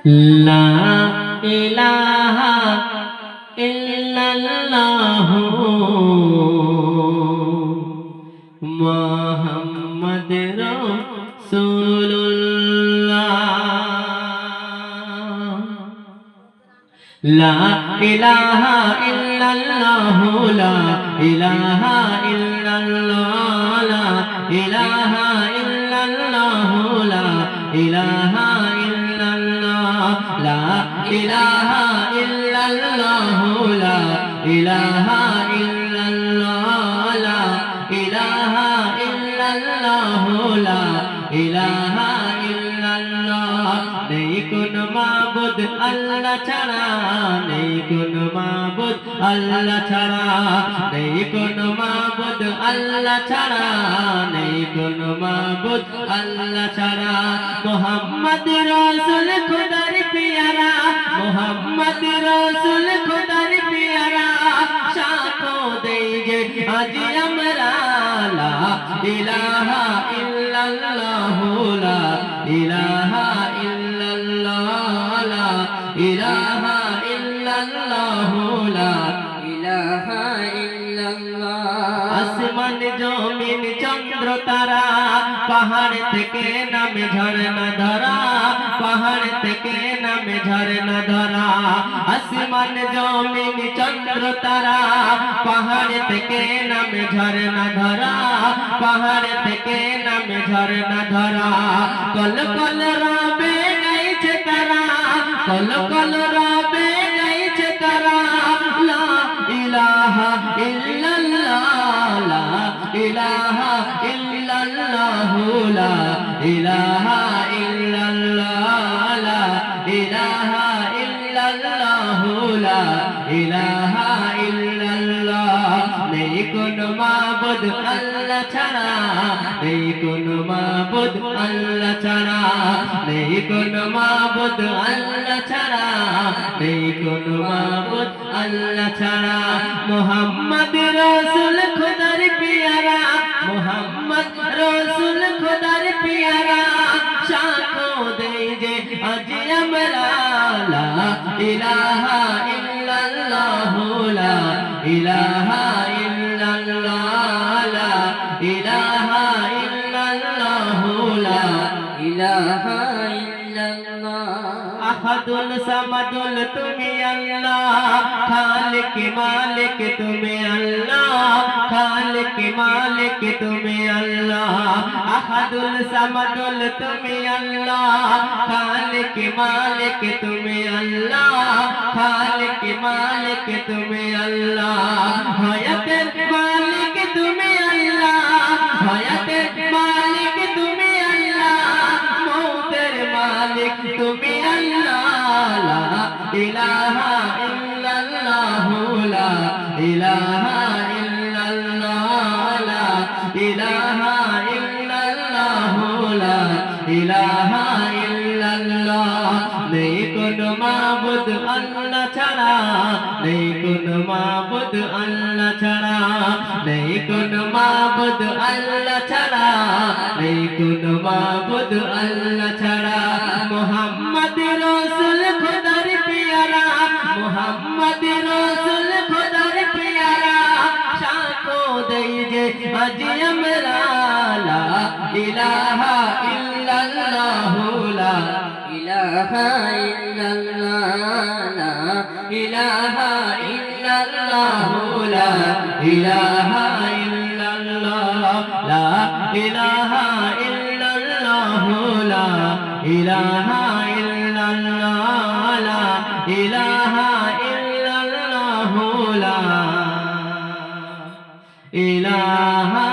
লা ইলাহা ইল্লাল্লাহু মুহাম্মাদুর রাসূলুল্লাহ। লা ইলাহা ইল্লাল্লাহু লা ইলাহা ইল্লাল্লাহ লা ইলাহা ইল্লাল্লাহু লা ইলাহা ইল্লাল্লাহ লা ইলাহা ইল্লাল্লাহু লা ইলাহা ইল্লাল্লাহ লা ইলাহা ইল্লাল্লাহু লা ইলাহা ইল্লাল্লাহ। নেই কোন মাবুদ আল্লাহ ছাড়া, নেই কোন মাবুদ আল্লাহ ছাড়া, নেই কোন মাবুদ আল্লাহ ছাড়া, নেই কোন মাবুদ আল্লাহ ছাড়া। মুহাম্মদ রাসূল খোদার পিয়ারা, মুহাম্মদ রাসূল খোদার পিয়ারা, সাক্ষ্য দেই যে আজ আমরা লা ইলাহা ইল্লাল্লাহু লা ইলাহা ইল্লাল্লাহ লা ইলাহা ইল্লাল্লাহু লা ইলাহা ইল্লাল্লাহ। আসমান জমিন চন্দ্র তারা, পাহাড় থেকে নামে ঝরনা ধরা, পাহাড় থেকে নামে ঝরনা ধরা। আসমান জমিন চন্দ্র তারা, পাহাড় থেকে নামে ঝরনা ধরা, পাহাড় থেকে নামে ঝরনা ধরা। কল কল রবে গাইছে তারা, কল কল রবে গাইছে তারা, লা ইলাহা ইল্লাল্লাহ লা ইলাহা ইল্লাল্লাহু লা ইলাহা ইল্লাল্লাহ লা ইলাহা ইল্লাল্লাহু লা ইলাহা ইল্লাল্লাহ। নেই কোন মাবুদ আল্লাহ ছাড়া, নেই কোন মাবুদ আল্লাহ ছাড়া, নেই কোন মাবুদ আল্লাহ ছাড়া, নেই কোন মাবুদ আল্লাহ ছাড়া। মুহাম্মদ রাসূল খোদার পিয়ারা, মুহাম্মদ রাসূল খোদার পিয়ারা, সাক্ষ্য দেই যে আজ আমরা লা ইলাহা ইল্লাল্লাহু লা ইলাহা ইল্লাল্লাহ লা ইলাহা ইল্লাল্লাহু লা ইলাহা ইল্লাল্লাহ। আহাদুল সামাদুল তুমি আল্লাহ, খালিক মালিক তুমি আল্লাহ, খালিক মালিক তুমি আল্লাহ। আহাদুল সামাদুল তুমি আল্লাহ, খালিক মালিক তুমি আল্লাহ, খালিক মালিক তুমি আল্লাহ। হায়াতের মালিক তুমি আল্লাহ, হায়াতের মালিক তুমি আল্লাহ, মৌতের মালিক তুমি আল্লাহ। লা ইলাহা ইল্লাল্লাহু লা ইলাহা ইল্লাল্লাহ লা ইলাহা ইল্লাল্লাহু লা ইলাহা ইল্লাল্লাহ। নেই কোন মাবুদ আল্লাহ ছাড়া, নেই কোন মাবুদ আল্লাহ ছাড়া, নেই কোন মাবুদ আল্লাহ ছাড়া, নেই কোন মাবুদ আল্লাহ ছাড়া। মুহাম্মদ রাসূল খোদার পিয়ারা, মুহাম্মদ রাসূল খোদার পিয়ারা, সাক্ষ্য দেই যে আজ আমরা লা ইলাহা ইল্লাল্লাহু লা ইলাহা ইল্লাল্লাহ লা ইলাহা ইল্লাল্লাহু লা ইলাহা ইল্লাল্লাহ লা ইলাহা ইল্লাল্লাহু লা ইলাহা ইল্লাল্লাহ লা ইলাহা ইল্লাল্লাহু লা ইলাহা